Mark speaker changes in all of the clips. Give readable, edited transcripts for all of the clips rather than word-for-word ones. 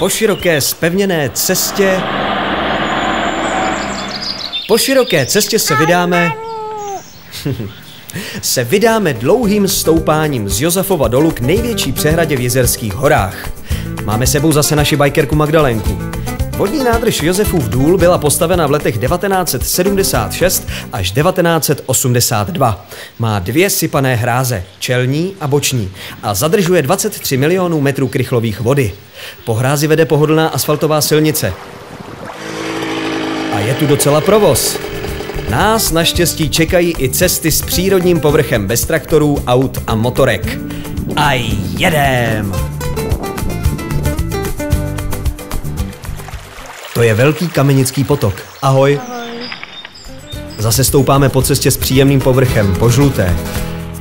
Speaker 1: Po široké zpevněné cestě se vydáme dlouhým stoupáním z Josefova dolu k největší přehradě v Jizerských horách. Máme sebou zase naši bajkerku Magdalénku. Vodní nádrž Josefův důl byla postavena v letech 1976 až 1982. Má 2 sypané hráze, čelní a boční, a zadržuje 23 milionů metrů krychlových vody. Po hrázi vede pohodlná asfaltová silnice. A je tu docela provoz. Nás naštěstí čekají i cesty s přírodním povrchem bez traktorů, aut a motorek. A jedem! To je velký Kamenický potok. Ahoj. Zase stoupáme po cestě s příjemným povrchem, po žluté.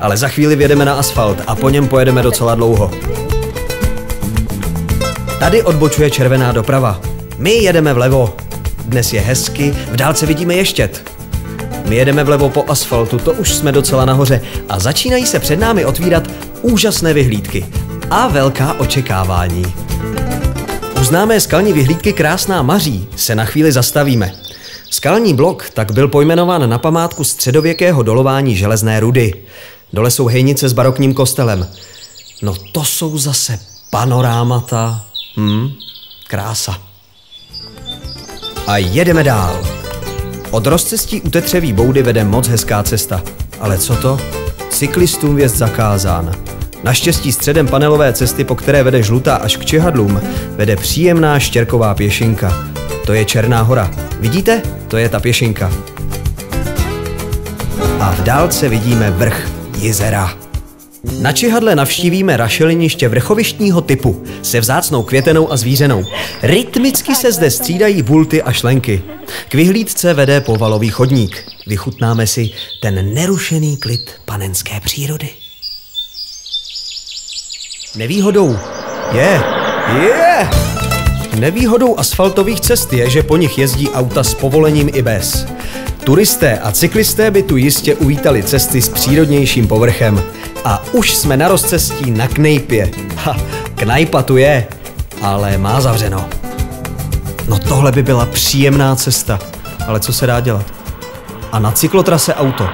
Speaker 1: Ale za chvíli vjedeme na asfalt a po něm pojedeme docela dlouho. Tady odbočuje červená doprava. My jedeme vlevo. Dnes je hezky, v dálce vidíme Ještěd. My jedeme vlevo po asfaltu, to už jsme docela nahoře a začínají se před námi otvírat úžasné vyhlídky a velká očekávání. U známé skalní vyhlídky Krásná Maří se na chvíli zastavíme. Skalní blok tak byl pojmenován na památku středověkého dolování železné rudy. Dole jsou hejnice s barokním kostelem. No to jsou zase panorámata. Krása. A jedeme dál. Od rozcestí u Tetřeví boudy vede moc hezká cesta. Ale co to? Cyklistům vjezd zakázán. Naštěstí středem panelové cesty, po které vede žlutá až k čihadlům, vede příjemná štěrková pěšinka. To je Černá hora. Vidíte? To je ta pěšinka. A v dálce vidíme vrch Jizera. Na čihadle navštívíme rašeliniště vrchovištního typu se vzácnou květenou a zvířenou. Rytmicky se zde střídají bulty a šlenky. K vyhlídce vede povalový chodník. Vychutnáme si ten nerušený klid panenské přírody. Nevýhodou asfaltových cest je, že po nich jezdí auta s povolením i bez. Turisté a cyklisté by tu jistě uvítali cesty s přírodnějším povrchem. A už jsme na rozcestí na Knejpě. Knajpa tu je, ale má zavřeno. No tohle by byla příjemná cesta, ale co se dá dělat? A na cyklotrase auto.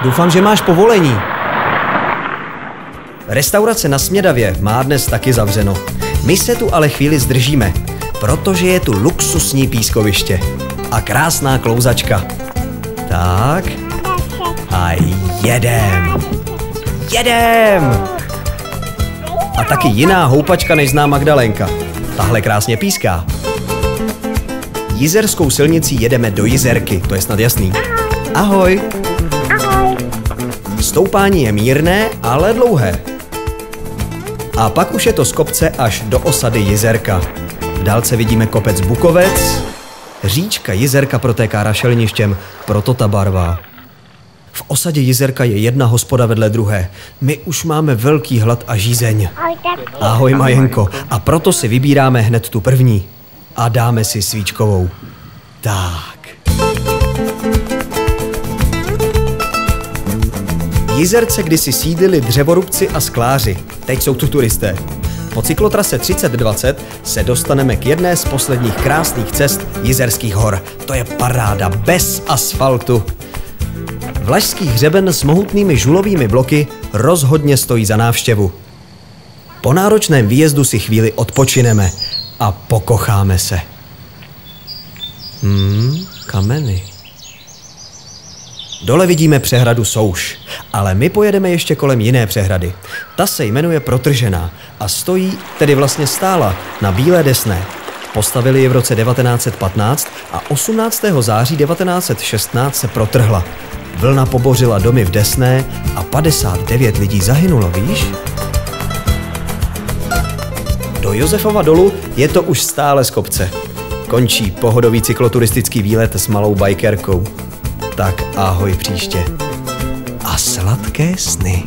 Speaker 1: Doufám, že máš povolení. Restaurace na Smědavě má dnes taky zavřeno. My se tu ale chvíli zdržíme, protože je tu luxusní pískoviště a krásná klouzačka. Tak. A jedem. A taky jiná houpačka, než zná Magdalénka. Tahle krásně píská. Jizerskou silnicí jedeme do Jizerky, to je snad jasný. Ahoj. Stoupání je mírné, ale dlouhé. A pak už je to z kopce až do osady Jizerka. V dálce vidíme kopec Bukovec. Říčka Jizerka protéká rašeliništěm, proto ta barva. V osadě Jizerka je jedna hospoda vedle druhé. My už máme velký hlad a žízeň. Ahoj, Majenko. A proto si vybíráme hned tu první. A dáme si svíčkovou. Tak. V Jizerce kdysi sídlili dřevorubci a skláři. Teď jsou tu turisté. Po cyklotrase 3020 se dostaneme k jedné z posledních krásných cest Jizerských hor. To je paráda bez asfaltu. Vlašský hřeben s mohutnými žulovými bloky rozhodně stojí za návštěvu. Po náročném výjezdu si chvíli odpočineme a pokocháme se. Kameny. Dole vidíme přehradu Souš, ale my pojedeme ještě kolem jiné přehrady. Ta se jmenuje Protržená a stojí, tedy vlastně stála, na Bílé Desné. Postavili ji v roce 1915 a 18. září 1916 se protrhla. Vlna pobořila domy v Desné a 59 lidí zahynulo, víš? Do Josefova dolu je to už stále z kopce. Končí pohodový cykloturistický výlet s malou bajkerkou. Tak ahoj příště. A sladké sny.